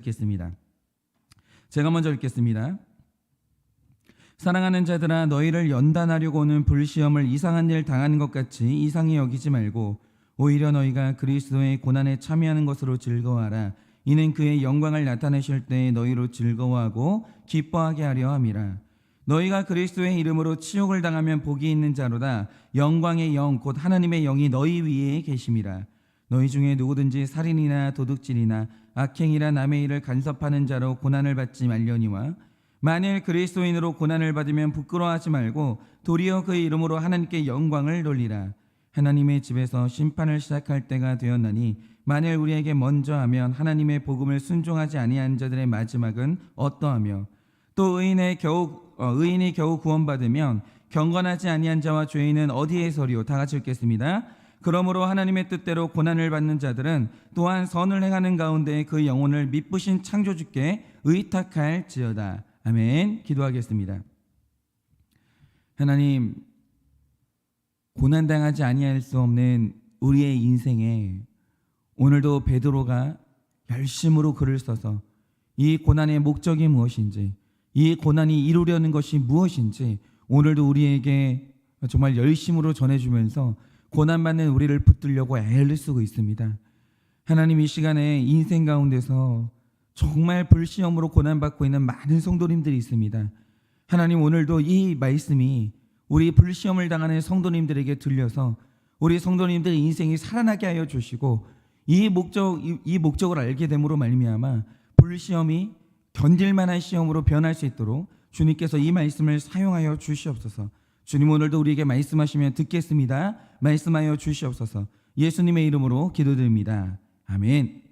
읽겠습니다. 제가 먼저 읽겠습니다. 사랑하는 자들아, 너희를 연단하려고 오는 불시험을 이상한 일 당하는 것 같이 이상히 여기지 말고 오히려 너희가 그리스도의 고난에 참여하는 것으로 즐거워하라. 이는 그의 영광을 나타내실 때에 너희로 즐거워하고 기뻐하게 하려 함이라. 너희가 그리스도의 이름으로 치욕을 당하면 복이 있는 자로다. 영광의 영 곧 하나님의 영이 너희 위에 계심이라. 너희 중에 누구든지 살인이나 도둑질이나 악행이라 남의 일을 간섭하는 자로 고난을 받지 말려니와, 만일 그리스도인으로 고난을 받으면 부끄러워하지 말고 도리어 그의 이름으로 하나님께 영광을 돌리라. 하나님의 집에서 심판을 시작할 때가 되었나니 만일 우리에게 먼저 하면 하나님의 복음을 순종하지 아니한 자들의 마지막은 어떠하며, 또 의인이 겨우 구원받으면 경건하지 아니한 자와 죄인은 어디에 서리요. 다 같이 읽겠습니다. 그러므로 하나님의 뜻대로 고난을 받는 자들은 또한 선을 행하는 가운데 그 영혼을 미쁘신 창조주께 의탁할지어다. 아멘. 기도하겠습니다. 하나님, 고난당하지 아니할 수 없는 우리의 인생에 오늘도 베드로가 열심으로 글을 써서 이 고난의 목적이 무엇인지, 이 고난이 이루려는 것이 무엇인지 오늘도 우리에게 정말 열심으로 전해주면서 고난받는 우리를 붙들려고 애를 쓰고 있습니다. 하나님, 이 시간에 인생 가운데서 정말 불시험으로 고난받고 있는 많은 성도님들이 있습니다. 하나님, 오늘도 이 말씀이 우리 불시험을 당하는 성도님들에게 들려서 우리 성도님들의 인생이 살아나게 하여 주시고, 이 목적을 알게 됨으로 말미암아 불시험이 견딜만한 시험으로 변할 수 있도록 주님께서 이 말씀을 사용하여 주시옵소서. 주님, 오늘도 우리에게 말씀하시면 듣겠습니다. 말씀하여 주시옵소서. 예수님의 이름으로 기도드립니다. 아멘.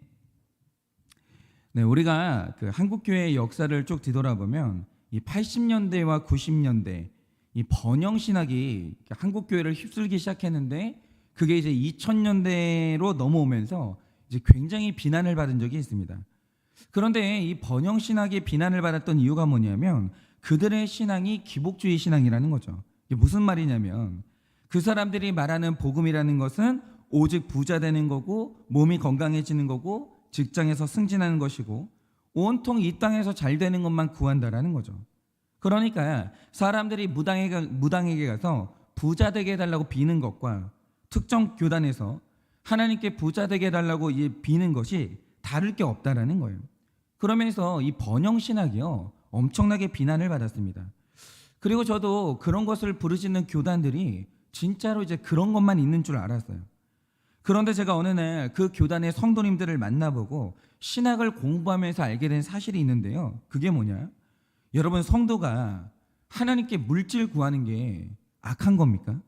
네, 우리가 한국교회의 역사를 쭉 뒤돌아보면 이 80년대와 90년대 이 번영신학이 한국교회를 휩쓸기 시작했는데, 그게 이제 2000년대로 넘어오면서 이제 굉장히 비난을 받은 적이 있습니다. 그런데 이 번영신학이 비난을 받았던 이유가 뭐냐면, 그들의 신앙이 기복주의 신앙이라는 거죠. 이게 무슨 말이냐면, 그 사람들이 말하는 복음이라는 것은 오직 부자 되는 거고, 몸이 건강해지는 거고, 직장에서 승진하는 것이고, 온통 이 땅에서 잘 되는 것만 구한다라는 거죠. 그러니까 사람들이 무당에게 가서 부자 되게 해달라고 비는 것과 특정 교단에서 하나님께 부자 되게 해달라고 비는 것이 다를 게 없다라는 거예요. 그러면서 이 번영신학이요, 엄청나게 비난을 받았습니다. 그리고 저도 그런 것을 부르짖는 교단들이 진짜로 이제 그런 것만 있는 줄 알았어요. 그런데 제가 어느 날 그 교단의 성도님들을 만나보고 신학을 공부하면서 알게 된 사실이 있는데요. 그게 뭐냐? 여러분, 성도가 하나님께 물질 구하는 게 악한 겁니까?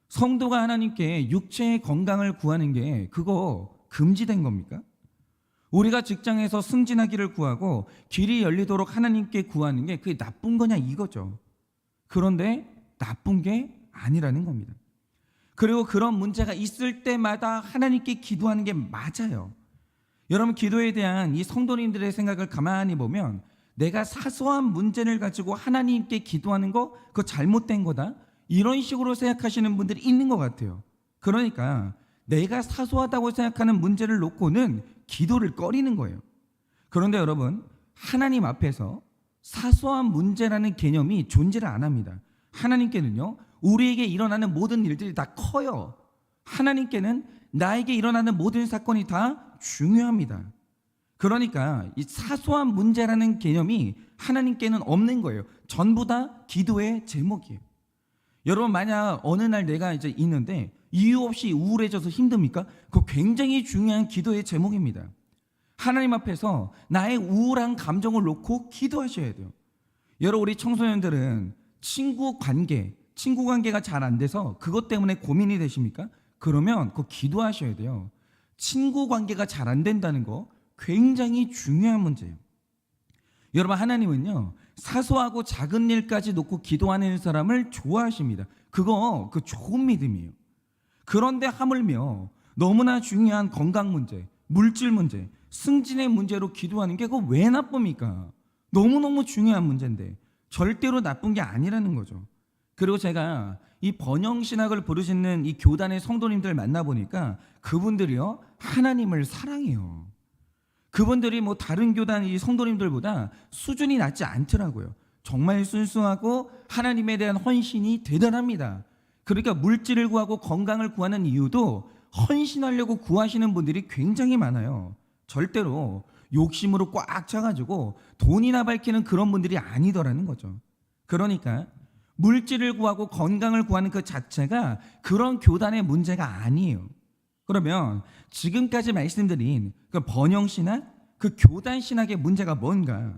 성도가 하나님께 육체의 건강을 구하는 게 그거 금지된 겁니까? 우리가 직장에서 승진하기를 구하고 길이 열리도록 하나님께 구하는 게 그게 나쁜 거냐 이거죠. 그런데 나쁜 게 아니라는 겁니다. 그리고 그런 문제가 있을 때마다 하나님께 기도하는 게 맞아요. 여러분, 기도에 대한 이 성도님들의 생각을 가만히 보면 내가 사소한 문제를 가지고 하나님께 기도하는 거 그거 잘못된 거다, 이런 식으로 생각하시는 분들이 있는 것 같아요. 그러니까 내가 사소하다고 생각하는 문제를 놓고는 기도를 꺼리는 거예요. 그런데 여러분, 하나님 앞에서 사소한 문제라는 개념이 존재를 안 합니다. 하나님께는요, 우리에게 일어나는 모든 일들이 다 커요. 하나님께는 나에게 일어나는 모든 사건이 다 중요합니다. 그러니까 이 사소한 문제라는 개념이 하나님께는 없는 거예요. 전부 다 기도의 제목이에요. 여러분, 만약 어느 날 내가 이제 있는데 이유 없이 우울해져서 힘듭니까? 그거 굉장히 중요한 기도의 제목입니다. 하나님 앞에서 나의 우울한 감정을 놓고 기도하셔야 돼요. 여러분, 우리 청소년들은 친구 관계가 잘 안 돼서 그것 때문에 고민이 되십니까? 그러면 그거 기도하셔야 돼요. 친구 관계가 잘 안 된다는 거 굉장히 중요한 문제예요. 여러분, 하나님은요, 사소하고 작은 일까지 놓고 기도하는 사람을 좋아하십니다. 그거 좋은 믿음이에요. 그런데 하물며 너무나 중요한 건강 문제, 물질 문제, 승진의 문제로 기도하는 게 그거 왜 나쁩니까? 너무너무 중요한 문제인데 절대로 나쁜 게 아니라는 거죠. 그리고 제가 이 번영신학을 부르시는 이 교단의 성도님들 만나보니까 그분들이요, 하나님을 사랑해요. 그분들이 뭐 다른 교단 이 성도님들보다 수준이 낮지 않더라고요. 정말 순수하고 하나님에 대한 헌신이 대단합니다. 그러니까 물질을 구하고 건강을 구하는 이유도 헌신하려고 구하시는 분들이 굉장히 많아요. 절대로 욕심으로 꽉 차가지고 돈이나 밝히는 그런 분들이 아니더라는 거죠. 그러니까 물질을 구하고 건강을 구하는 그 자체가 그런 교단의 문제가 아니에요. 그러면 지금까지 말씀드린 그 번영신학, 그 교단신학의 문제가 뭔가?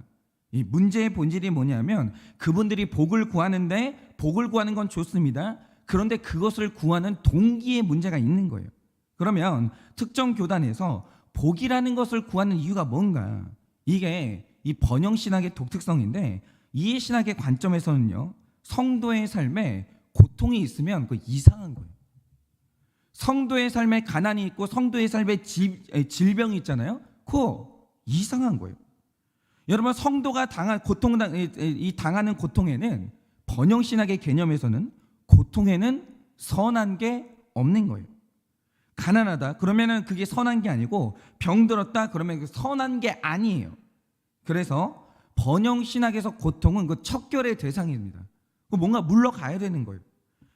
이 문제의 본질이 뭐냐면 그분들이 복을 구하는데 복을 구하는 건 좋습니다. 그런데 그것을 구하는 동기에 문제가 있는 거예요. 그러면 특정 교단에서 복이라는 것을 구하는 이유가 뭔가? 이게 이 번영신학의 독특성인데 이 신학의 관점에서는요, 성도의 삶에 고통이 있으면 그 이상한 거예요. 성도의 삶에 가난이 있고 성도의 삶에 질병이 있잖아요. 그거 이상한 거예요. 여러분, 성도가 당하는 고통에는 번영신학의 개념에서는 고통에는 선한 게 없는 거예요. 가난하다 그러면은 그게 선한 게 아니고 병들었다 그러면 그 선한 게 아니에요. 그래서 번영신학에서 고통은 그 척결의 대상입니다. 뭔가 물러가야 되는 거예요.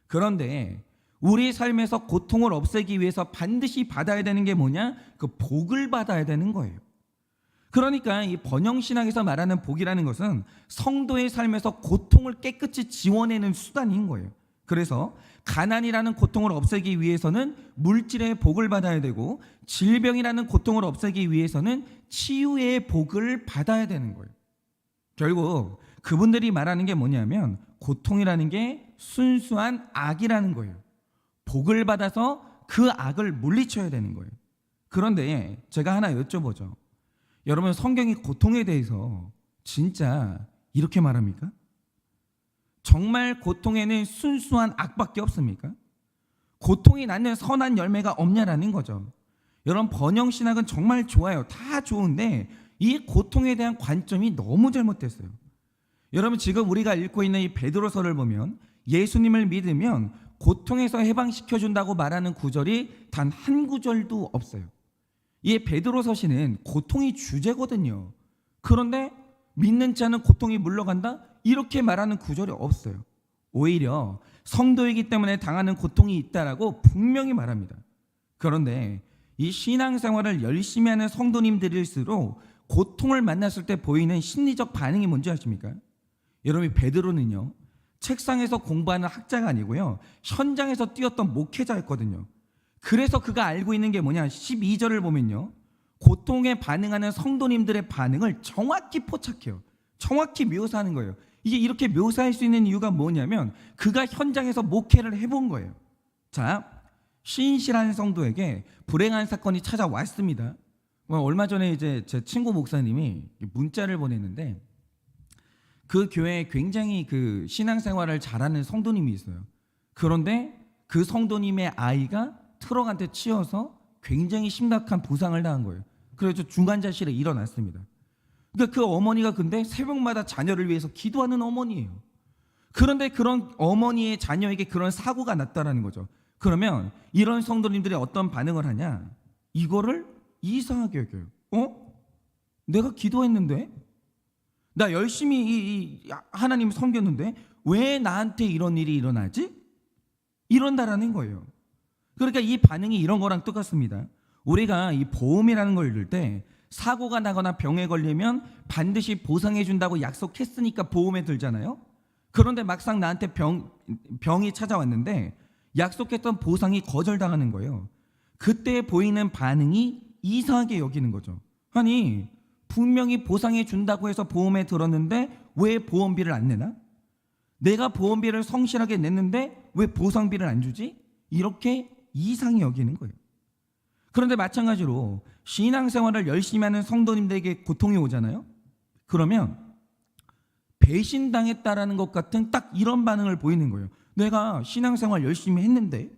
그런데 우리 삶에서 고통을 없애기 위해서 반드시 받아야 되는 게 뭐냐? 그 복을 받아야 되는 거예요. 그러니까 이 번영신학에서 말하는 복이라는 것은 성도의 삶에서 고통을 깨끗이 지워내는 수단인 거예요. 그래서 가난이라는 고통을 없애기 위해서는 물질의 복을 받아야 되고 질병이라는 고통을 없애기 위해서는 치유의 복을 받아야 되는 거예요. 결국 그분들이 말하는 게 뭐냐면 고통이라는 게 순수한 악이라는 거예요. 복을 받아서 그 악을 물리쳐야 되는 거예요. 그런데 제가 하나 여쭤보죠. 여러분, 성경이 고통에 대해서 진짜 이렇게 말합니까? 정말 고통에는 순수한 악밖에 없습니까? 고통이 낳는 선한 열매가 없냐라는 거죠. 여러분, 번영신학은 정말 좋아요. 다 좋은데 이 고통에 대한 관점이 너무 잘못됐어요. 여러분, 지금 우리가 읽고 있는 이 베드로서를 보면 예수님을 믿으면 고통에서 해방시켜준다고 말하는 구절이 단 한 구절도 없어요. 이 베드로서시는 고통이 주제거든요. 그런데 믿는 자는 고통이 물러간다? 이렇게 말하는 구절이 없어요. 오히려 성도이기 때문에 당하는 고통이 있다라고 분명히 말합니다. 그런데 이 신앙생활을 열심히 하는 성도님들일수록 고통을 만났을 때 보이는 심리적 반응이 뭔지 아십니까? 여러분, 베드로는요, 책상에서 공부하는 학자가 아니고요, 현장에서 뛰었던 목회자였거든요. 그래서 그가 알고 있는 게 뭐냐? 12절을 보면요, 고통에 반응하는 성도님들의 반응을 정확히 포착해요. 정확히 묘사하는 거예요. 이게 이렇게 묘사할 수 있는 이유가 뭐냐면 그가 현장에서 목회를 해본 거예요. 자, 신실한 성도에게 불행한 사건이 찾아왔습니다. 얼마 전에 이제 제 친구 목사님이 문자를 보냈는데 그 교회에 굉장히 그 신앙생활을 잘하는 성도님이 있어요. 그런데 그 성도님의 아이가 트럭한테 치여서 굉장히 심각한 부상을 당한 거예요. 그래서 중환자실에 일어났습니다. 그러니까 그 어머니가 근데 새벽마다 자녀를 위해서 기도하는 어머니예요. 그런데 그런 어머니의 자녀에게 그런 사고가 났다라는 거죠. 그러면 이런 성도님들이 어떤 반응을 하냐? 이거를 이상하게 여겨요. 내가 기도했는데? 나 열심히 하나님 섬겼는데 왜 나한테 이런 일이 일어나지? 이런다라는 거예요. 그러니까 이 반응이 이런 거랑 똑같습니다. 우리가 이 보험이라는 걸 읽을 때 사고가 나거나 병에 걸리면 반드시 보상해 준다고 약속했으니까 보험에 들잖아요. 그런데 막상 나한테 병이 찾아왔는데 약속했던 보상이 거절당하는 거예요. 그때 보이는 반응이 이상하게 여기는 거죠. 아니, 분명히 보상해 준다고 해서 보험에 들었는데 왜 보험비를 안 내나? 내가 보험비를 성실하게 냈는데 왜 보상비를 안 주지? 이렇게 이상히 여기는 거예요. 그런데 마찬가지로 신앙생활을 열심히 하는 성도님들에게 고통이 오잖아요. 그러면 배신당했다라는 것 같은 딱 이런 반응을 보이는 거예요. 내가 신앙생활 열심히 했는데,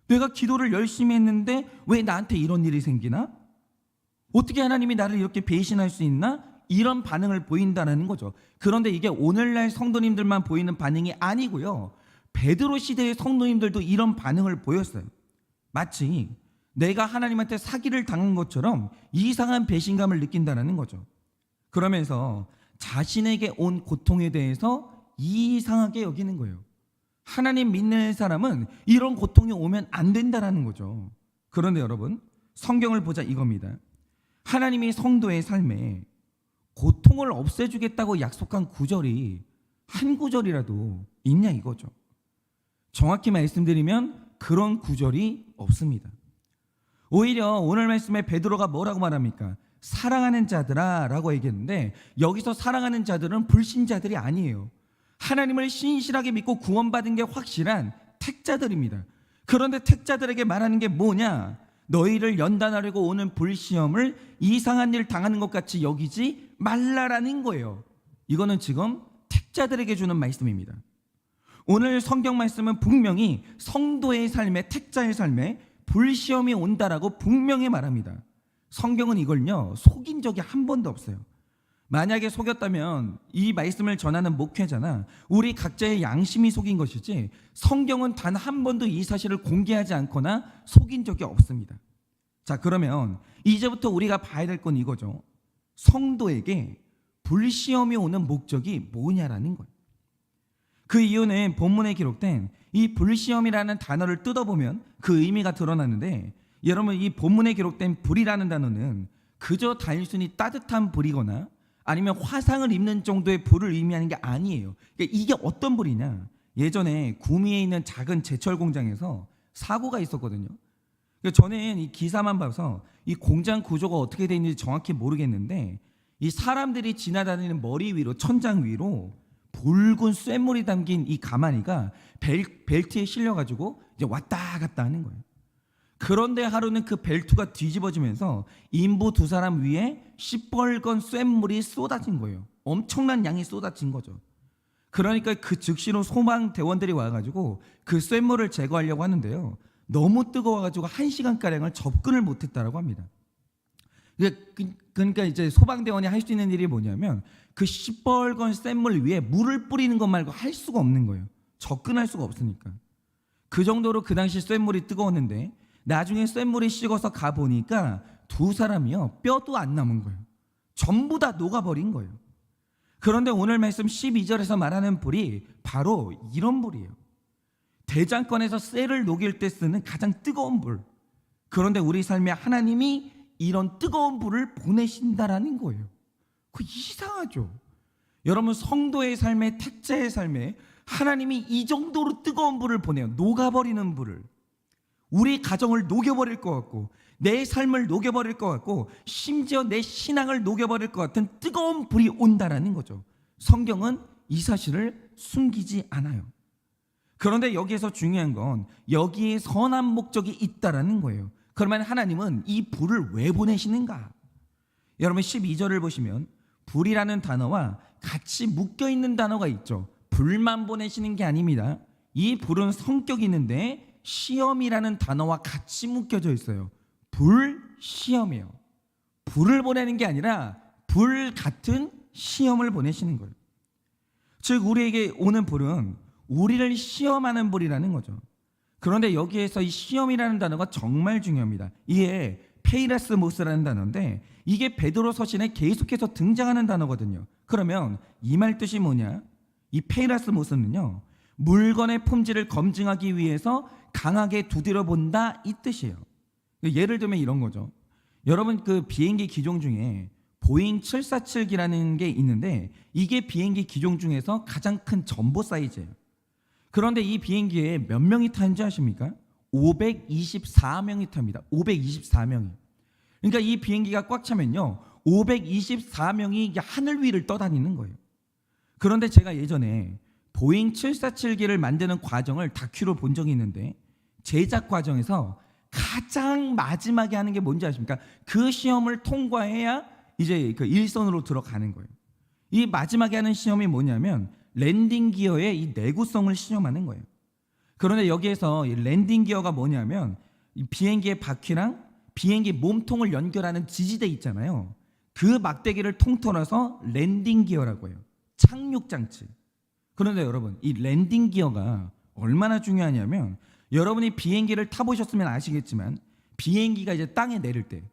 내가 기도를 열심히 했는데 왜 나한테 이런 일이 생기나? 어떻게 하나님이 나를 이렇게 배신할 수 있나? 이런 반응을 보인다는 거죠. 그런데 이게 오늘날 성도님들만 보이는 반응이 아니고요, 베드로 시대의 성도님들도 이런 반응을 보였어요. 마치 내가 하나님한테 사기를 당한 것처럼 이상한 배신감을 느낀다는 거죠. 그러면서 자신에게 온 고통에 대해서 이상하게 여기는 거예요. 하나님 믿는 사람은 이런 고통이 오면 안 된다는 거죠. 그런데 여러분, 성경을 보자 이겁니다. 하나님이 성도의 삶에 고통을 없애주겠다고 약속한 구절이 한 구절이라도 있냐 이거죠. 정확히 말씀드리면 그런 구절이 없습니다. 오히려 오늘 말씀에 베드로가 뭐라고 말합니까? 사랑하는 자들아 라고 얘기했는데, 여기서 사랑하는 자들은 불신자들이 아니에요. 하나님을 신실하게 믿고 구원받은 게 확실한 택자들입니다. 그런데 택자들에게 말하는 게 뭐냐? 너희를 연단하려고 오는 불시험을 이상한 일 당하는 것 같이 여기지 말라라는 거예요. 이거는 지금 택자들에게 주는 말씀입니다. 오늘 성경 말씀은 분명히 성도의 삶에, 택자의 삶에 불시험이 온다라고 분명히 말합니다. 성경은 이걸요 속인 적이 한 번도 없어요. 만약에 속였다면 이 말씀을 전하는 목회자나 우리 각자의 양심이 속인 것이지, 성경은 단 한 번도 이 사실을 공개하지 않거나 속인 적이 없습니다. 자, 그러면 이제부터 우리가 봐야 될 건 이거죠. 성도에게 불시험이 오는 목적이 뭐냐라는 거예요. 그 이유는 본문에 기록된 이 불시험이라는 단어를 뜯어보면 그 의미가 드러나는데, 여러분, 이 본문에 기록된 불이라는 단어는 그저 단순히 따뜻한 불이거나 아니면 화상을 입는 정도의 불을 의미하는 게 아니에요. 그러니까 이게 어떤 불이냐? 예전에 구미에 있는 작은 제철 공장에서 사고가 있었거든요. 저는 이 기사만 봐서 이 공장 구조가 어떻게 되어 있는지 정확히 모르겠는데, 이 사람들이 지나다니는 머리 위로, 천장 위로 붉은 쇳물이 담긴 이 가마니가 벨트에 실려가지고 이제 왔다 갔다 하는 거예요. 그런데 하루는 그 벨트가 뒤집어지면서 인부 두 사람 위에 시뻘건 쇳물이 쏟아진 거예요. 엄청난 양이 쏟아진 거죠. 그러니까 그 즉시로 소방대원들이 와가지고 그 쇳물을 제거하려고 하는데요, 너무 뜨거워가지고 1시간가량을 접근을 못했다라고 합니다. 그러니까 이제 소방대원이 할 수 있는 일이 뭐냐면 그 시뻘건 쇳물 위에 물을 뿌리는 것 말고 할 수가 없는 거예요. 접근할 수가 없으니까. 그 정도로 그 당시 쇳물이 뜨거웠는데, 나중에 쇳물이 식어서 가보니까 두 사람이요 뼈도 안 남은 거예요. 전부 다 녹아버린 거예요. 그런데 오늘 말씀 12절에서 말하는 불이 바로 이런 불이에요. 대장간에서 쇠를 녹일 때 쓰는 가장 뜨거운 불. 그런데 우리 삶에 하나님이 이런 뜨거운 불을 보내신다라는 거예요. 그 이상하죠. 여러분, 성도의 삶에, 택자의 삶에 하나님이 이 정도로 뜨거운 불을 보내요. 녹아버리는 불을. 우리 가정을 녹여버릴 것 같고, 내 삶을 녹여버릴 것 같고, 심지어 내 신앙을 녹여버릴 것 같은 뜨거운 불이 온다라는 거죠. 성경은 이 사실을 숨기지 않아요. 그런데 여기에서 중요한 건 여기에 선한 목적이 있다라는 거예요. 그러면 하나님은 이 불을 왜 보내시는가? 여러분, 12절을 보시면 불이라는 단어와 같이 묶여있는 단어가 있죠. 불만 보내시는 게 아닙니다. 이 불은 성격이 있는데 시험이라는 단어와 같이 묶여져 있어요. 불, 시험이에요. 불을 보내는 게 아니라 불 같은 시험을 보내시는 거예요. 즉 우리에게 오는 불은 우리를 시험하는 불이라는 거죠. 그런데 여기에서 이 시험이라는 단어가 정말 중요합니다. 이게 페이라스모스라는 단어인데, 이게 베드로 서신에 계속해서 등장하는 단어거든요. 그러면 이 말 뜻이 뭐냐? 이 페이라스모스는요, 물건의 품질을 검증하기 위해서 강하게 두드려 본다, 이 뜻이에요. 예를 들면 이런 거죠. 여러분, 그 비행기 기종 중에 보잉 747기라는 게 있는데, 이게 비행기 기종 중에서 가장 큰 전보 사이즈예요. 그런데 이 비행기에 몇 명이 타는지 아십니까? 524명이 탑니다. 524명이. 그러니까 이 비행기가 꽉 차면요, 524명이 하늘 위를 떠다니는 거예요. 그런데 제가 예전에 보잉 747기를 만드는 과정을 다큐로 본 적이 있는데, 제작 과정에서 가장 마지막에 하는 게 뭔지 아십니까? 그 시험을 통과해야 이제 그 일선으로 들어가는 거예요. 이 마지막에 하는 시험이 뭐냐면 랜딩 기어의 이 내구성을 시험하는 거예요. 그런데 여기에서 이 랜딩 기어가 뭐냐면 이 비행기의 바퀴랑 비행기 몸통을 연결하는 지지대 있잖아요. 그 막대기를 통틀어서 랜딩 기어라고 해요. 착륙 장치. 그런데 여러분, 이 랜딩 기어가 얼마나 중요하냐면, 여러분이 비행기를 타보셨으면 아시겠지만 비행기가 이제 땅에 내릴 때,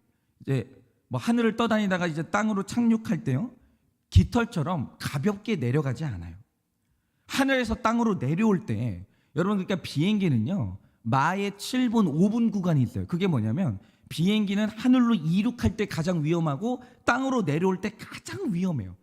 이제 뭐 하늘을 떠다니다가 이제 땅으로 착륙할 때요, 깃털처럼 가볍게 내려가지 않아요. 하늘에서 땅으로 내려올 때, 여러분, 그러니까 비행기는요, 마의 7분, 5분 구간이 있어요. 그게 뭐냐면 비행기는 하늘로 이륙할 때 가장 위험하고 땅으로 내려올 때 가장 위험해요.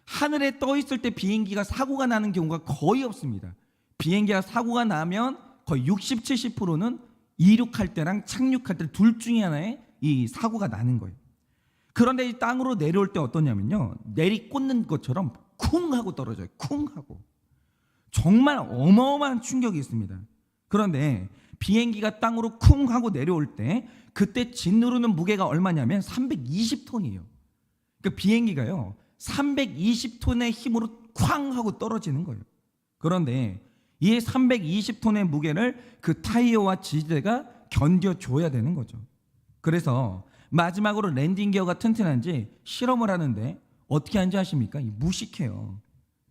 하늘에 떠 있을 때 비행기가 사고가 나는 경우가 거의 없습니다. 비행기가 사고가 나면 거의 60, 70%는 이륙할 때랑 착륙할 때 둘 중에 하나에 이 사고가 나는 거예요. 그런데 이 땅으로 내려올 때 어떠냐면요, 내리꽂는 것처럼 쿵 하고 떨어져요. 쿵 하고. 정말 어마어마한 충격이 있습니다. 그런데 비행기가 땅으로 쿵 하고 내려올 때 그때 짓누르는 무게가 얼마냐면 320톤이에요. 그러니까 비행기가요 320톤의 힘으로 쾅 하고 떨어지는 거예요. 그런데 이 320톤의 무게를 그 타이어와 지지대가 견뎌줘야 되는 거죠. 그래서 마지막으로 랜딩 기어가 튼튼한지 실험을 하는데 어떻게 하는지 아십니까? 무식해요.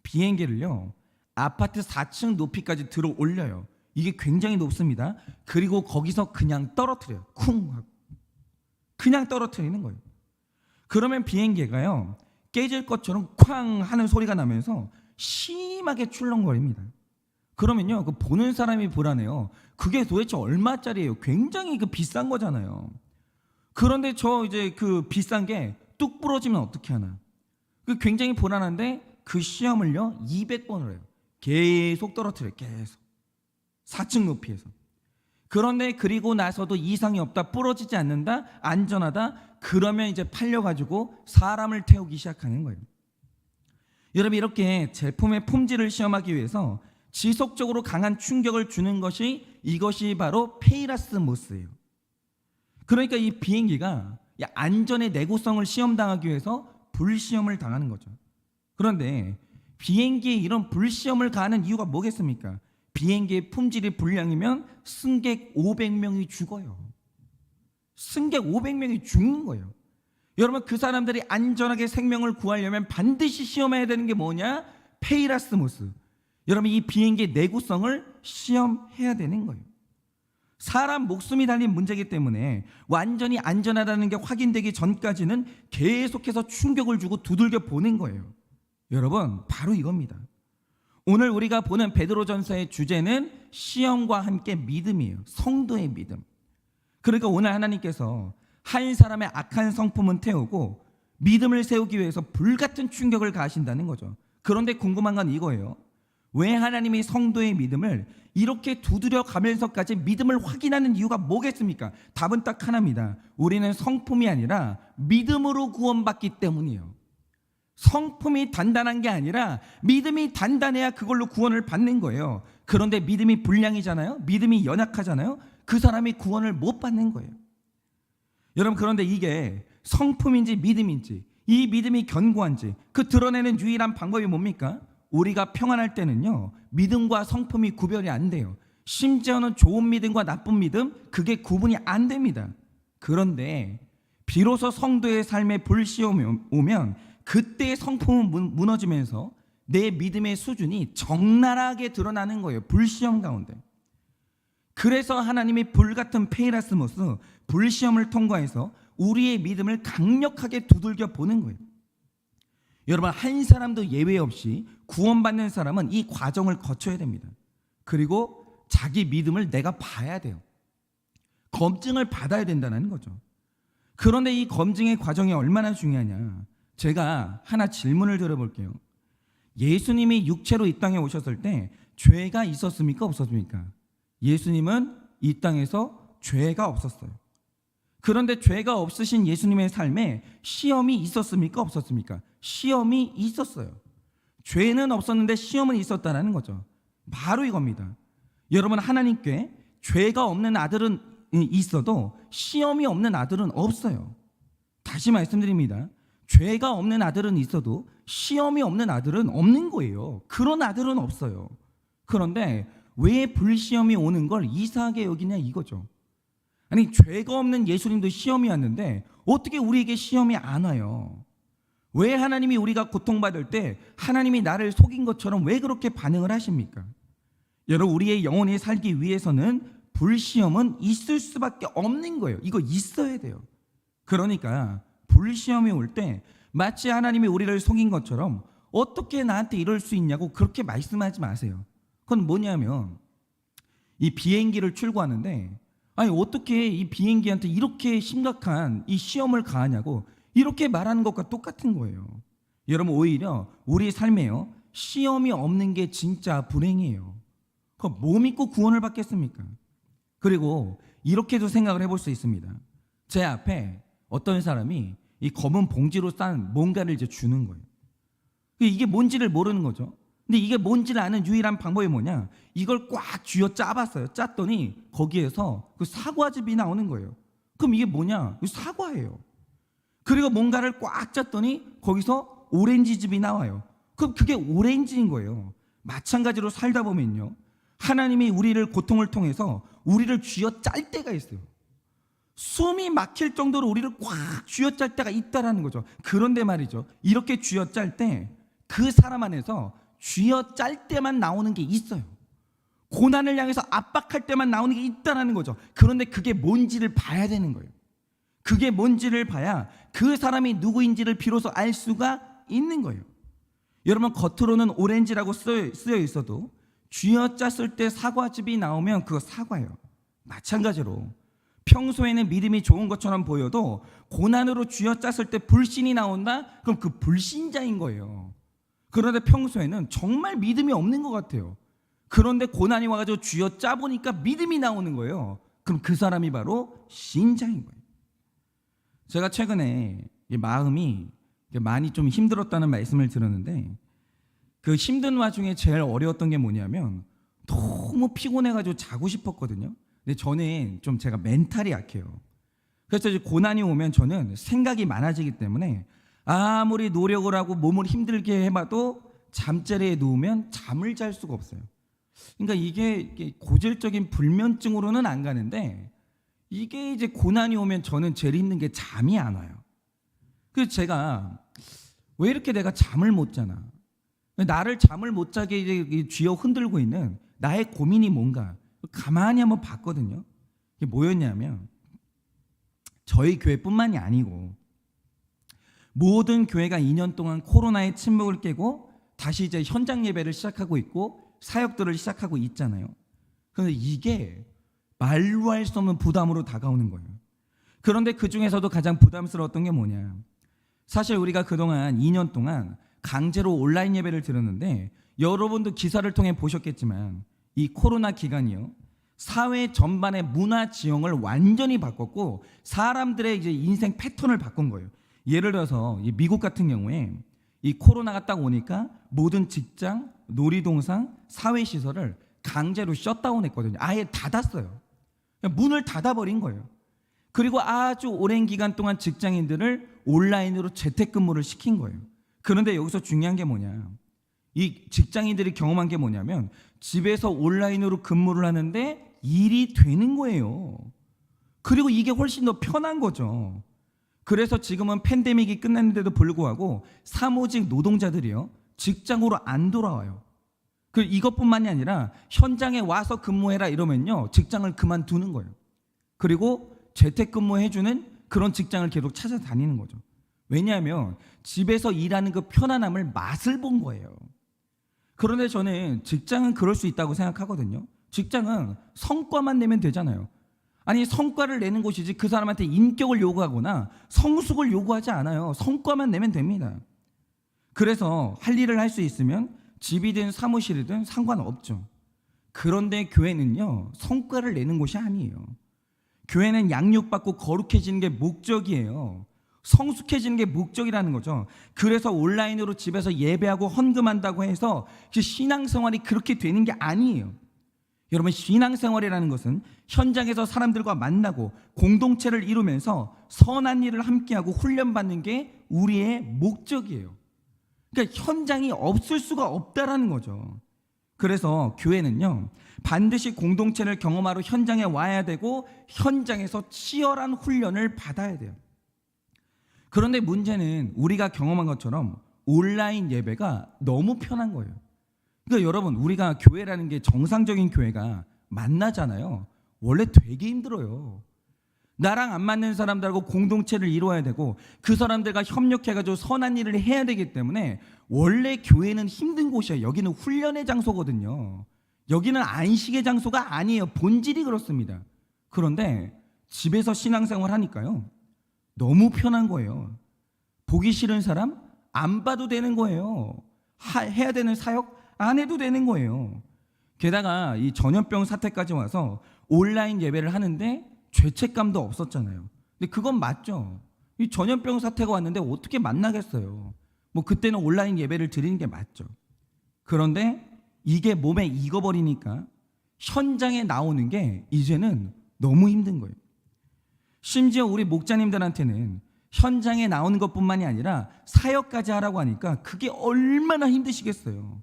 비행기를요 아파트 4층 높이까지 들어 올려요. 이게 굉장히 높습니다. 그리고 거기서 그냥 떨어뜨려요. 쿵 하고. 그냥 떨어뜨리는 거예요. 그러면 비행기가요 깨질 것처럼 쾅 하는 소리가 나면서 심하게 출렁거립니다. 그러면요 그 보는 사람이 불안해요. 그게 도대체 얼마짜리예요? 굉장히 그 비싼 거잖아요. 그런데 저 이제 그 비싼 게 뚝 부러지면 어떻게 하나? 그 굉장히 불안한데 그 시험을요 200번을 해요. 계속 떨어뜨려요. 계속 4층 높이에서. 그런데 그리고 나서도 이상이 없다, 부러지지 않는다, 안전하다, 그러면 이제 팔려가지고 사람을 태우기 시작하는 거예요. 여러분, 이렇게 제품의 품질을 시험하기 위해서 지속적으로 강한 충격을 주는 것이 이것이 바로 페이라스모스예요. 그러니까 이 비행기가 안전의 내구성을 시험당하기 위해서 불시험을 당하는 거죠. 그런데 비행기에 이런 불시험을 가하는 이유가 뭐겠습니까? 비행기의 품질이 불량이면 승객 500명이 죽어요. 승객 500명이 죽는 거예요. 여러분, 그 사람들이 안전하게 생명을 구하려면 반드시 시험해야 되는 게 뭐냐? 페이라스모스. 여러분, 이 비행기의 내구성을 시험해야 되는 거예요. 사람 목숨이 달린 문제이기 때문에 완전히 안전하다는 게 확인되기 전까지는 계속해서 충격을 주고 두들겨 보는 거예요. 여러분, 바로 이겁니다. 오늘 우리가 보는 베드로전서의 주제는 시험과 함께 믿음이에요. 성도의 믿음. 그러니까 오늘 하나님께서 한 사람의 악한 성품은 태우고 믿음을 세우기 위해서 불같은 충격을 가하신다는 거죠. 그런데 궁금한 건 이거예요. 왜 하나님이 성도의 믿음을 이렇게 두드려 가면서까지 믿음을 확인하는 이유가 뭐겠습니까? 답은 딱 하나입니다. 우리는 성품이 아니라 믿음으로 구원받기 때문이에요. 성품이 단단한 게 아니라 믿음이 단단해야 그걸로 구원을 받는 거예요. 그런데 믿음이 불량이잖아요. 믿음이 연약하잖아요. 그 사람이 구원을 못 받는 거예요. 여러분, 그런데 이게 성품인지 믿음인지, 이 믿음이 견고한지 그 드러내는 유일한 방법이 뭡니까? 우리가 평안할 때는요 믿음과 성품이 구별이 안 돼요. 심지어는 좋은 믿음과 나쁜 믿음, 그게 구분이 안 됩니다. 그런데 비로소 성도의 삶에 불시험이 오면 그때의 성품은 무너지면서 내 믿음의 수준이 적나라하게 드러나는 거예요. 불시험 가운데. 그래서 하나님이 불같은 페이라스모스, 불시험을 통과해서 우리의 믿음을 강력하게 두들겨 보는 거예요. 여러분, 한 사람도 예외 없이 구원받는 사람은 이 과정을 거쳐야 됩니다. 그리고 자기 믿음을 내가 봐야 돼요. 검증을 받아야 된다는 거죠. 그런데 이 검증의 과정이 얼마나 중요하냐, 제가 하나 질문을 드려볼게요. 예수님이 육체로 이 땅에 오셨을 때 죄가 있었습니까? 없었습니까? 예수님은 이 땅에서 죄가 없었어요. 그런데 죄가 없으신 예수님의 삶에 시험이 있었습니까? 없었습니까? 시험이 있었어요. 죄는 없었는데 시험은 있었다는 거죠. 바로 이겁니다. 여러분, 하나님께 죄가 없는 아들은 있어도 시험이 없는 아들은 없어요. 다시 말씀드립니다. 죄가 없는 아들은 있어도 시험이 없는 아들은 없는 거예요. 그런 아들은 없어요. 그런데 왜 불시험이 오는 걸 이상하게 여기냐 이거죠. 아니, 죄가 없는 예수님도 시험이 왔는데 어떻게 우리에게 시험이 안 와요? 왜 하나님이 우리가 고통받을 때 하나님이 나를 속인 것처럼 왜 그렇게 반응을 하십니까? 여러분, 우리의 영혼이 살기 위해서는 불시험은 있을 수밖에 없는 거예요. 이거 있어야 돼요. 그러니까 불시험이 올 때 마치 하나님이 우리를 속인 것처럼 어떻게 나한테 이럴 수 있냐고 그렇게 말씀하지 마세요. 그건 뭐냐면 이 비행기를 출고하는데 아니 어떻게 이 비행기한테 이렇게 심각한 이 시험을 가하냐고 이렇게 말하는 것과 똑같은 거예요. 여러분 오히려 우리 삶에요 시험이 없는 게 진짜 불행이에요. 그럼 뭐 믿고 구원을 받겠습니까? 그리고 이렇게도 생각을 해볼 수 있습니다. 제 앞에 어떤 사람이 이 검은 봉지로 싼 뭔가를 이제 주는 거예요. 이게 뭔지를 모르는 거죠. 근데 이게 뭔지를 아는 유일한 방법이 뭐냐? 이걸 꽉 쥐어 짜봤어요. 짰더니 거기에서 그 사과즙이 나오는 거예요. 그럼 이게 뭐냐? 이거 사과예요. 그리고 뭔가를 꽉 짰더니 거기서 오렌지즙이 나와요. 그럼 그게 오렌지인 거예요. 마찬가지로 살다 보면요. 하나님이 우리를 고통을 통해서 우리를 쥐어 짤 때가 있어요. 숨이 막힐 정도로 우리를 꽉 쥐어 짤 때가 있다라는 거죠. 그런데 말이죠. 이렇게 쥐어 짤 때 그 사람 안에서 쥐어 짤 때만 나오는 게 있어요. 고난을 향해서 압박할 때만 나오는 게 있다라는 거죠. 그런데 그게 뭔지를 봐야 되는 거예요. 그게 뭔지를 봐야 그 사람이 누구인지를 비로소 알 수가 있는 거예요. 여러분 겉으로는 오렌지라고 쓰여 있어도 쥐어 짰을 때 사과즙이 나오면 그거 사과예요. 마찬가지로 평소에는 믿음이 좋은 것처럼 보여도 고난으로 쥐어 짰을 때 불신이 나온다? 그럼 그 불신자인 거예요. 그런데 평소에는 정말 믿음이 없는 것 같아요. 그런데 고난이 와가지고 쥐어 짜보니까 믿음이 나오는 거예요. 그럼 그 사람이 바로 신자인 거예요. 제가 최근에 마음이 많이 좀 힘들었다는 말씀을 들었는데 그 힘든 와중에 제일 어려웠던 게 뭐냐면 너무 피곤해가지고 자고 싶었거든요. 근데 저는 좀 제가 멘탈이 약해요. 그래서 이제 고난이 오면 저는 생각이 많아지기 때문에 아무리 노력을 하고 몸을 힘들게 해봐도 잠자리에 누우면 잠을 잘 수가 없어요. 그러니까 이게 고질적인 불면증으로는 안 가는데 이게 이제 고난이 오면 저는 제일 힘든 게 잠이 안 와요. 그래서 제가 왜 이렇게 내가 잠을 못 자나? 나를 잠을 못 자게 이제 쥐어 흔들고 있는 나의 고민이 뭔가 가만히 한번 봤거든요. 이게 뭐였냐면 저희 교회뿐만이 아니고 모든 교회가 2년 동안 코로나의 침묵을 깨고 다시 이제 현장 예배를 시작하고 있고 사역들을 시작하고 있잖아요. 그런데 이게 말로 할 수 없는 부담으로 다가오는 거예요. 그런데 그 중에서도 가장 부담스러웠던 게 뭐냐? 사실 우리가 그동안 2년 동안 강제로 온라인 예배를 드렸는데 여러분도 기사를 통해 보셨겠지만 이 코로나 기간이요. 사회 전반의 문화 지형을 완전히 바꿨고 사람들의 이제 인생 패턴을 바꾼 거예요. 예를 들어서 미국 같은 경우에 이 코로나가 딱 오니까 모든 직장, 놀이동산, 사회시설을 강제로 셧다운했거든요. 아예 닫았어요. 문을 닫아버린 거예요. 그리고 아주 오랜 기간 동안 직장인들을 온라인으로 재택근무를 시킨 거예요. 그런데 여기서 중요한 게 뭐냐? 이 직장인들이 경험한 게 뭐냐면 집에서 온라인으로 근무를 하는데 일이 되는 거예요. 그리고 이게 훨씬 더 편한 거죠. 그래서 지금은 팬데믹이 끝났는데도 불구하고 사무직 노동자들이요 직장으로 안 돌아와요. 그 이것뿐만이 아니라 현장에 와서 근무해라 이러면요 직장을 그만두는 거예요. 그리고 재택근무해주는 그런 직장을 계속 찾아다니는 거죠. 왜냐하면 집에서 일하는 그 편안함을 맛을 본 거예요. 그런데 저는 직장은 그럴 수 있다고 생각하거든요. 직장은 성과만 내면 되잖아요. 아니 성과를 내는 곳이지 그 사람한테 인격을 요구하거나 성숙을 요구하지 않아요. 성과만 내면 됩니다. 그래서 할 일을 할 수 있으면 집이든 사무실이든 상관없죠. 그런데 교회는요 성과를 내는 곳이 아니에요. 교회는 양육받고 거룩해지는 게 목적이에요. 성숙해지는 게 목적이라는 거죠. 그래서 온라인으로 집에서 예배하고 헌금한다고 해서 신앙생활이 그렇게 되는 게 아니에요. 여러분 신앙생활이라는 것은 현장에서 사람들과 만나고 공동체를 이루면서 선한 일을 함께하고 훈련받는 게 우리의 목적이에요. 그러니까 현장이 없을 수가 없다라는 거죠. 그래서 교회는요 반드시 공동체를 경험하러 현장에 와야 되고 현장에서 치열한 훈련을 받아야 돼요. 그런데 문제는 우리가 경험한 것처럼 온라인 예배가 너무 편한 거예요. 그러니까 여러분 우리가 교회라는 게 정상적인 교회가 만나잖아요. 원래 되게 힘들어요. 나랑 안 맞는 사람들하고 공동체를 이루어야 되고 그 사람들과 협력해가지고 선한 일을 해야 되기 때문에 원래 교회는 힘든 곳이에요. 여기는 훈련의 장소거든요. 여기는 안식의 장소가 아니에요. 본질이 그렇습니다. 그런데 집에서 신앙생활 하니까요, 너무 편한 거예요. 보기 싫은 사람 안 봐도 되는 거예요. 해야 되는 사역 안 해도 되는 거예요. 게다가 이 전염병 사태까지 와서 온라인 예배를 하는데 죄책감도 없었잖아요. 근데 그건 맞죠. 이 전염병 사태가 왔는데 어떻게 만나겠어요. 뭐 그때는 온라인 예배를 드리는 게 맞죠. 그런데 이게 몸에 익어버리니까 현장에 나오는 게 이제는 너무 힘든 거예요. 심지어 우리 목자님들한테는 현장에 나오는 것뿐만이 아니라 사역까지 하라고 하니까 그게 얼마나 힘드시겠어요.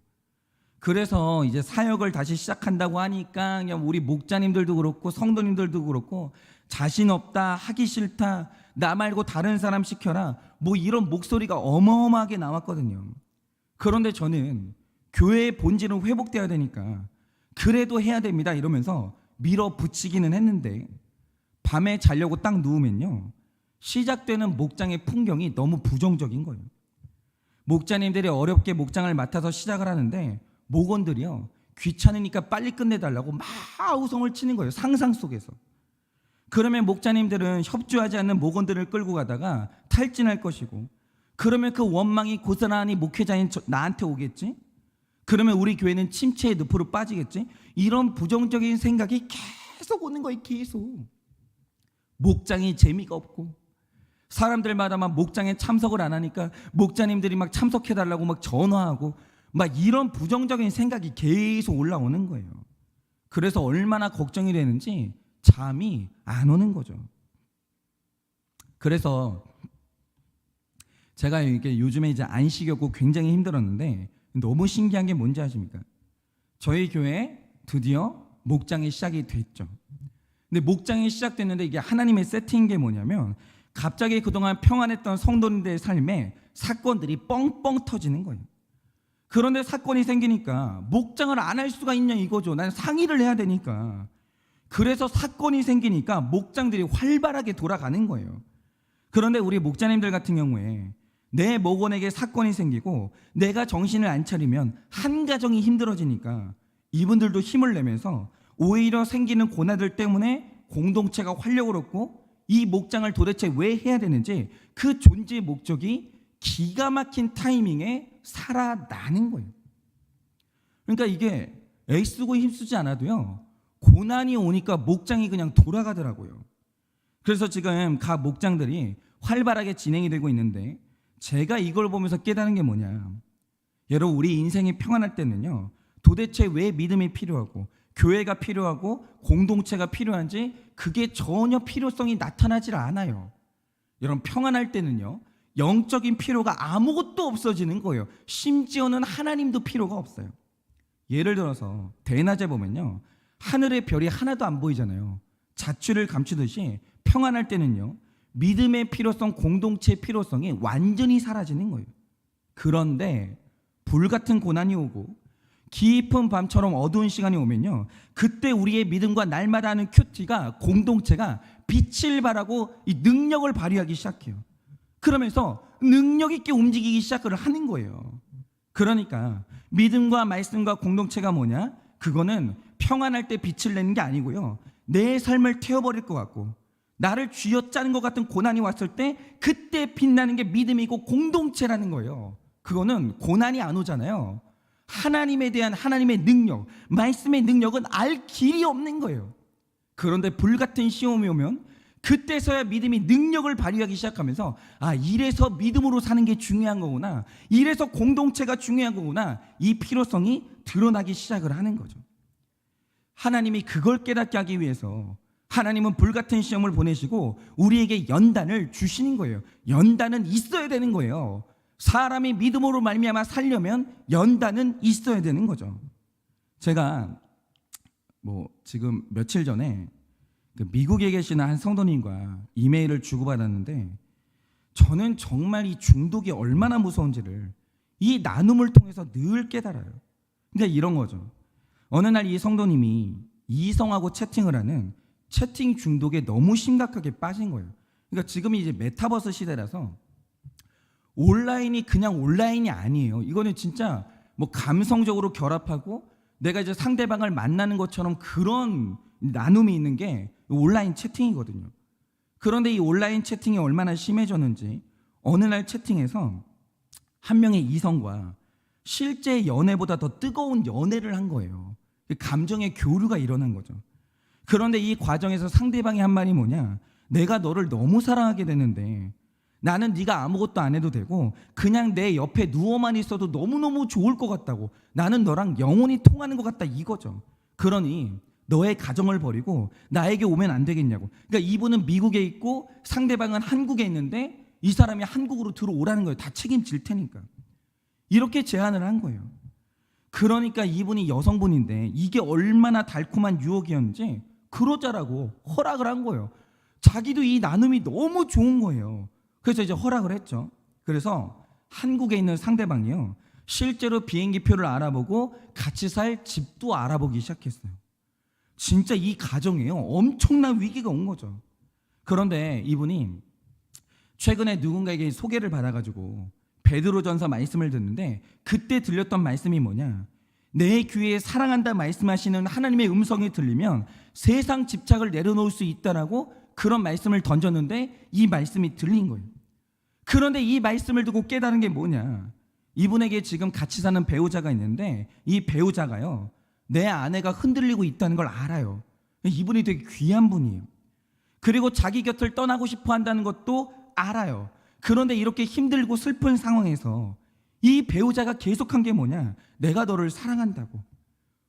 그래서 이제 사역을 다시 시작한다고 하니까 그냥 우리 목자님들도 그렇고 성도님들도 그렇고 자신 없다, 하기 싫다, 나 말고 다른 사람 시켜라, 뭐 이런 목소리가 어마어마하게 나왔거든요. 그런데 저는 교회의 본질은 회복돼야 되니까 그래도 해야 됩니다 이러면서 밀어붙이기는 했는데, 밤에 자려고 딱 누우면요, 시작되는 목장의 풍경이 너무 부정적인 거예요. 목자님들이 어렵게 목장을 맡아서 시작을 하는데 목원들이요, 귀찮으니까 빨리 끝내달라고 막 아우성을 치는 거예요. 상상 속에서. 그러면 목자님들은 협조하지 않는 목원들을 끌고 가다가 탈진할 것이고, 그러면 그 원망이 고스란히 목회자인 나한테 오겠지? 그러면 우리 교회는 침체의 늪으로 빠지겠지? 이런 부정적인 생각이 계속 오는 거예요. 계속. 목장이 재미가 없고 사람들마다 막 목장에 참석을 안 하니까 목자님들이 막 참석해달라고 막 전화하고 막 이런 부정적인 생각이 계속 올라오는 거예요. 그래서 얼마나 걱정이 되는지 잠이 안 오는 거죠. 그래서 제가 이게 요즘에 이제 안식이었고 굉장히 힘들었는데 너무 신기한 게 뭔지 아십니까? 저희 교회에 드디어 목장이 시작이 됐죠. 근데 목장이 시작됐는데 이게 하나님의 세팅인 게 뭐냐면 갑자기 그동안 평안했던 성도님들의 삶에 사건들이 뻥뻥 터지는 거예요. 그런데 사건이 생기니까 목장을 안 할 수가 있냐 이거죠. 난 상의를 해야 되니까. 그래서 사건이 생기니까 목장들이 활발하게 돌아가는 거예요. 그런데 우리 목자님들 같은 경우에 내 목원에게 사건이 생기고 내가 정신을 안 차리면 한 가정이 힘들어지니까 이분들도 힘을 내면서 오히려 생기는 고난들 때문에 공동체가 활력을 얻고 이 목장을 도대체 왜 해야 되는지 그 존재의 목적이 기가 막힌 타이밍에 살아나는 거예요. 그러니까 이게 애쓰고 힘쓰지 않아도요, 고난이 오니까 목장이 그냥 돌아가더라고요. 그래서 지금 각 목장들이 활발하게 진행이 되고 있는데 제가 이걸 보면서 깨달은 게 뭐냐, 여러분 우리 인생이 평안할 때는요, 도대체 왜 믿음이 필요하고 교회가 필요하고 공동체가 필요한지 그게 전혀 필요성이 나타나질 않아요. 여러분 평안할 때는요, 영적인 필요가 아무것도 없어지는 거예요. 심지어는 하나님도 필요가 없어요. 예를 들어서 대낮에 보면요, 하늘의 별이 하나도 안 보이잖아요. 자취를 감추듯이 평안할 때는요, 믿음의 필요성, 공동체의 필요성이 완전히 사라지는 거예요. 그런데 불같은 고난이 오고 깊은 밤처럼 어두운 시간이 오면요, 그때 우리의 믿음과 날마다 하는 큐티가, 공동체가 빛을 발하고 이 능력을 발휘하기 시작해요. 그러면서 능력 있게 움직이기 시작을 하는 거예요. 그러니까 믿음과 말씀과 공동체가 뭐냐? 그거는 평안할 때 빛을 내는 게 아니고요, 내 삶을 태워버릴 것 같고 나를 쥐어짜는 것 같은 고난이 왔을 때 그때 빛나는 게 믿음이고 공동체라는 거예요. 그거는 고난이 안 오잖아요. 하나님에 대한 하나님의 능력, 말씀의 능력은 알 길이 없는 거예요. 그런데 불같은 시험이 오면 그때서야 믿음이 능력을 발휘하기 시작하면서, 아, 이래서 믿음으로 사는 게 중요한 거구나, 이래서 공동체가 중요한 거구나, 이 필요성이 드러나기 시작을 하는 거죠. 하나님이 그걸 깨닫게 하기 위해서 하나님은 불같은 시험을 보내시고 우리에게 연단을 주시는 거예요. 연단은 있어야 되는 거예요. 사람이 믿음으로 말미암아 살려면 연단은 있어야 되는 거죠. 제가 지금 며칠 전에 미국에 계시는 한 성도님과 이메일을 주고받았는데, 저는 정말 이 중독이 얼마나 무서운지를 이 나눔을 통해서 늘 깨달아요. 근데 이런 거죠. 어느 날 이 성도님이 이성하고 채팅을 하는 채팅 중독에 너무 심각하게 빠진 거예요. 그러니까 지금이 이제 메타버스 시대라서 온라인이 그냥 온라인이 아니에요. 이거는 진짜 뭐 감성적으로 결합하고 내가 이제 상대방을 만나는 것처럼 그런 나눔이 있는 게 온라인 채팅이거든요. 그런데 이 온라인 채팅이 얼마나 심해졌는지 어느 날 채팅에서 한 명의 이성과 실제 연애보다 더 뜨거운 연애를 한 거예요. 감정의 교류가 일어난 거죠. 그런데 이 과정에서 상대방이 한 말이 뭐냐, 내가 너를 너무 사랑하게 되는데 나는 네가 아무것도 안 해도 되고 그냥 내 옆에 누워만 있어도 너무너무 좋을 것 같다고, 나는 너랑 영혼이 통하는 것 같다, 이거죠. 그러니 너의 가정을 버리고 나에게 오면 안 되겠냐고. 그러니까 이분은 미국에 있고 상대방은 한국에 있는데 이 사람이 한국으로 들어오라는 거예요. 다 책임질 테니까. 이렇게 제안을 한 거예요. 그러니까 이분이 여성분인데 이게 얼마나 달콤한 유혹이었는지 그러자라고 허락을 한 거예요. 자기도 이 나눔이 너무 좋은 거예요. 그래서 이제 허락을 했죠. 그래서 한국에 있는 상대방이요, 실제로 비행기 표를 알아보고 같이 살 집도 알아보기 시작했어요. 진짜 이 가정에요, 엄청난 위기가 온 거죠. 그런데 이분이 최근에 누군가에게 소개를 받아가지고 베드로전서 말씀을 듣는데 그때 들렸던 말씀이 뭐냐, 내 귀에 사랑한다 말씀하시는 하나님의 음성이 들리면 세상 집착을 내려놓을 수 있다라고 그런 말씀을 던졌는데 이 말씀이 들린 거예요. 그런데 이 말씀을 듣고 깨달은 게 뭐냐, 이분에게 지금 같이 사는 배우자가 있는데 이 배우자가요, 내 아내가 흔들리고 있다는 걸 알아요. 이분이 되게 귀한 분이에요. 그리고 자기 곁을 떠나고 싶어 한다는 것도 알아요. 그런데 이렇게 힘들고 슬픈 상황에서 이 배우자가 계속한 게 뭐냐, 내가 너를 사랑한다고,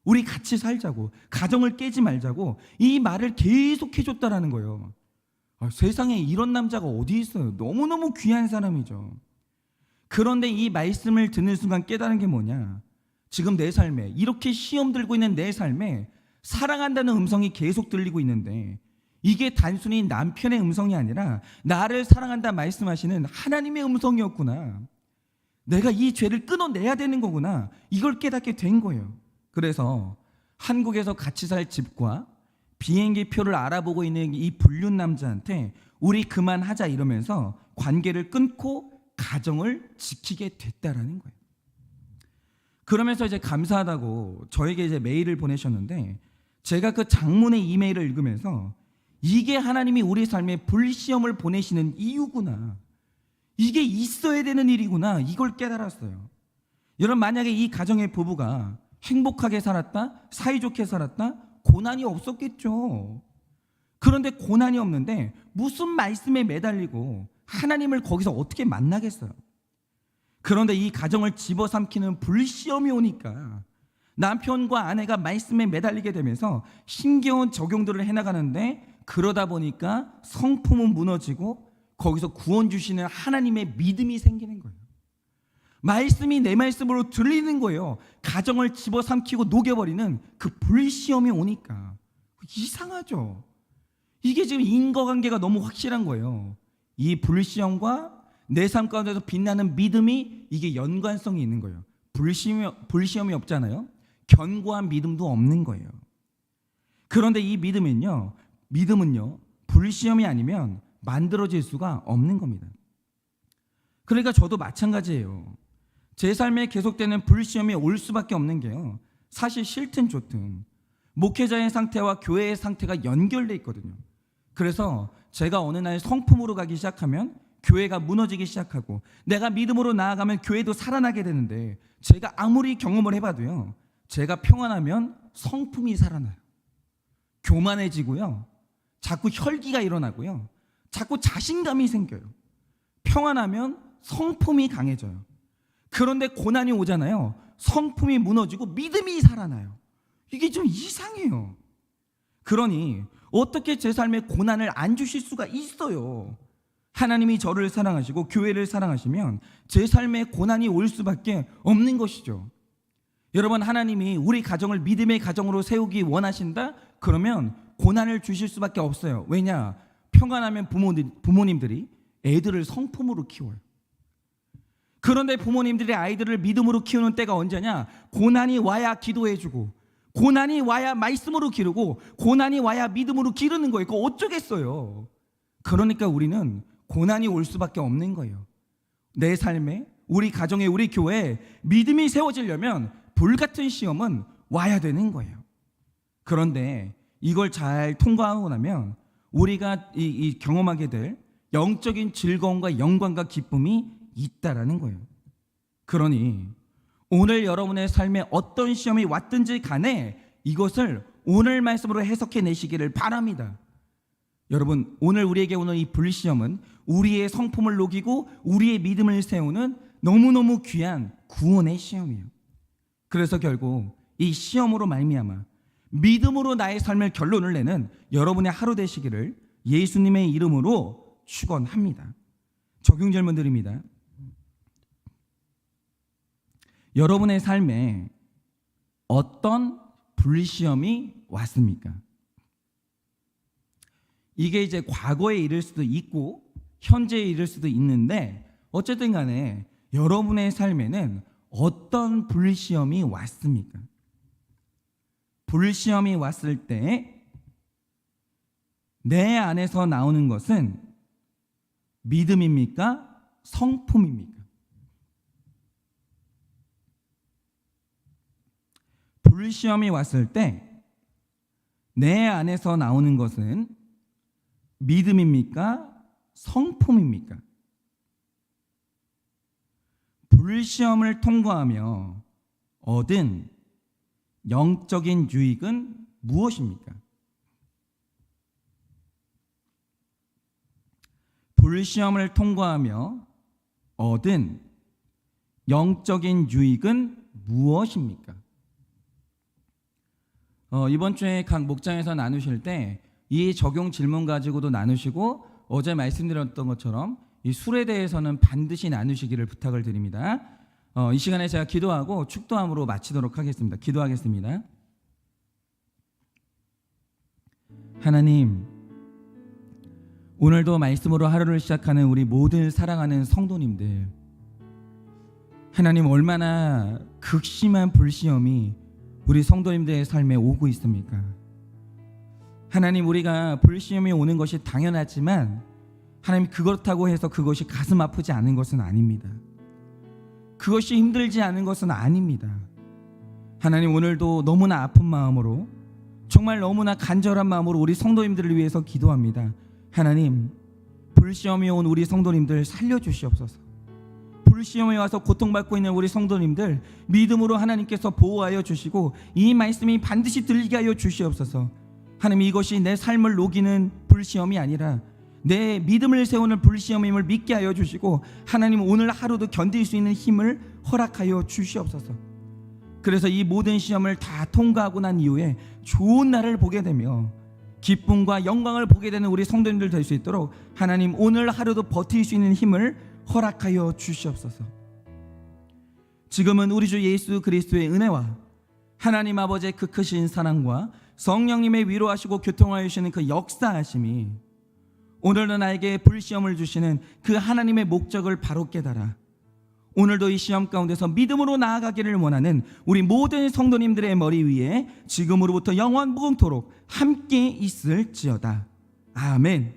우리 같이 살자고, 가정을 깨지 말자고 이 말을 계속 해줬다라는 거예요. 세상에 이런 남자가 어디 있어요. 너무너무 귀한 사람이죠. 그런데 이 말씀을 듣는 순간 깨달은 게 뭐냐, 지금 내 삶에, 이렇게 시험 들고 있는 내 삶에 사랑한다는 음성이 계속 들리고 있는데 이게 단순히 남편의 음성이 아니라 나를 사랑한다 말씀하시는 하나님의 음성이었구나. 내가 이 죄를 끊어내야 되는 거구나. 이걸 깨닫게 된 거예요. 그래서 한국에서 같이 살 집과 비행기 표를 알아보고 있는 이 불륜 남자한테 우리 그만하자 이러면서 관계를 끊고 가정을 지키게 됐다라는 거예요. 그러면서 이제 감사하다고 저에게 이제 메일을 보내셨는데 제가 그 장문의 이메일을 읽으면서 이게 하나님이 우리 삶에 불시험을 보내시는 이유구나, 이게 있어야 되는 일이구나, 이걸 깨달았어요. 여러분, 만약에 이 가정의 부부가 행복하게 살았다, 사이좋게 살았다, 고난이 없었겠죠. 그런데 고난이 없는데 무슨 말씀에 매달리고 하나님을 거기서 어떻게 만나겠어요. 그런데 이 가정을 집어삼키는 불시험이 오니까 남편과 아내가 말씀에 매달리게 되면서 힘겨운 적용들을 해나가는데 그러다 보니까 성품은 무너지고 거기서 구원 주시는 하나님의 믿음이 생기는 거예요. 말씀이 내 말씀으로 들리는 거예요. 가정을 집어삼키고 녹여버리는 그 불시험이 오니까. 이상하죠. 이게 지금 인과관계가 너무 확실한 거예요. 이 불시험과 내 삶 가운데서 빛나는 믿음이, 이게 연관성이 있는 거예요. 불시험이 없잖아요. 견고한 믿음도 없는 거예요. 그런데 이 믿음은요 불시험이 아니면 만들어질 수가 없는 겁니다. 그러니까 저도 마찬가지예요. 제 삶에 계속되는 불시험이 올 수밖에 없는 게요, 사실 싫든 좋든 목회자의 상태와 교회의 상태가 연결돼 있거든요. 그래서 제가 어느 날 성품으로 가기 시작하면 교회가 무너지기 시작하고, 내가 믿음으로 나아가면 교회도 살아나게 되는데, 제가 아무리 경험을 해봐도요, 제가 평안하면 성품이 살아나요. 교만해지고요, 자꾸 혈기가 일어나고요, 자꾸 자신감이 생겨요. 평안하면 성품이 강해져요. 그런데 고난이 오잖아요, 성품이 무너지고 믿음이 살아나요. 이게 좀 이상해요. 그러니 어떻게 제 삶에 고난을 안 주실 수가 있어요. 하나님이 저를 사랑하시고 교회를 사랑하시면 제 삶에 고난이 올 수밖에 없는 것이죠. 여러분, 하나님이 우리 가정을 믿음의 가정으로 세우기 원하신다? 그러면 고난을 주실 수밖에 없어요. 왜냐? 평안하면 부모님들이 애들을 성품으로 키워요. 그런데 부모님들이 아이들을 믿음으로 키우는 때가 언제냐? 고난이 와야 기도해주고, 고난이 와야 말씀으로 기르고 고난이 와야 믿음으로 기르는 거예요. 그거 어쩌겠어요. 그러니까 우리는 고난이 올 수밖에 없는 거예요. 내 삶에, 우리 가정에, 우리 교회에 믿음이 세워지려면 불같은 시험은 와야 되는 거예요. 그런데 이걸 잘 통과하고 나면 우리가 이 경험하게 될 영적인 즐거움과 영광과 기쁨이 있다라는 거예요. 그러니 오늘 여러분의 삶에 어떤 시험이 왔든지 간에 이것을 오늘 말씀으로 해석해 내시기를 바랍니다. 여러분, 오늘 우리에게 오는 이 불시험은 우리의 성품을 녹이고 우리의 믿음을 세우는 너무너무 귀한 구원의 시험이에요. 그래서 결국 이 시험으로 말미암아 믿음으로 나의 삶을 결론을 내는 여러분의 하루 되시기를 예수님의 이름으로 축원합니다. 적용 질문 드립니다. 여러분의 삶에 어떤 불시험이 왔습니까? 이게 이제 과거에 이를 수도 있고 현재에 이를 수도 있는데 어쨌든 간에 여러분의 삶에는 어떤 불시험이 왔습니까? 불시험이 왔을 때 내 안에서 나오는 것은 믿음입니까? 성품입니까? 불시험이 왔을 때 내 안에서 나오는 것은 믿음입니까? 성품입니까? 불시험을 통과하며 얻은 영적인 유익은 무엇입니까? 불시험을 통과하며 얻은 영적인 유익은 무엇입니까? 이번 주에 각 목장에서 나누실 때 이 적용 질문 가지고도 나누시고 어제 말씀드렸던 것처럼 이 술에 대해서는 반드시 나누시기를 부탁을 드립니다. 이 시간에 제가 기도하고 축도함으로 마치도록 하겠습니다. 기도하겠습니다. 하나님, 오늘도 말씀으로 하루를 시작하는 우리 모든 사랑하는 성도님들, 하나님, 얼마나 극심한 불시험이 우리 성도님들의 삶에 오고 있습니까? 하나님, 우리가 불시험이 오는 것이 당연하지만 하나님, 그렇다고 해서 그것이 가슴 아프지 않은 것은 아닙니다. 그것이 힘들지 않은 것은 아닙니다. 하나님, 오늘도 너무나 아픈 마음으로, 정말 너무나 간절한 마음으로 우리 성도님들을 위해서 기도합니다. 하나님, 불시험이 온 우리 성도님들 살려주시옵소서. 불시험에 와서 고통받고 있는 우리 성도님들 믿음으로 하나님께서 보호하여 주시고 이 말씀이 반드시 들리게 하여 주시옵소서. 하나님, 이것이 내 삶을 녹이는 불시험이 아니라 내 믿음을 세우는 불시험임을 믿게 하여 주시고 하나님, 오늘 하루도 견딜 수 있는 힘을 허락하여 주시옵소서. 그래서 이 모든 시험을 다 통과하고 난 이후에 좋은 날을 보게 되며 기쁨과 영광을 보게 되는 우리 성도님들 될 수 있도록 하나님, 오늘 하루도 버틸 수 있는 힘을 허락하여 주시옵소서. 지금은 우리 주 예수 그리스도의 은혜와 하나님 아버지의 그 크신 사랑과 성령님의 위로하시고 교통하여 주시는 그 역사하심이 오늘도 나에게 불시험을 주시는 그 하나님의 목적을 바로 깨달아 오늘도 이 시험 가운데서 믿음으로 나아가기를 원하는 우리 모든 성도님들의 머리 위에 지금으로부터 영원 무궁토록 함께 있을지어다. 아멘.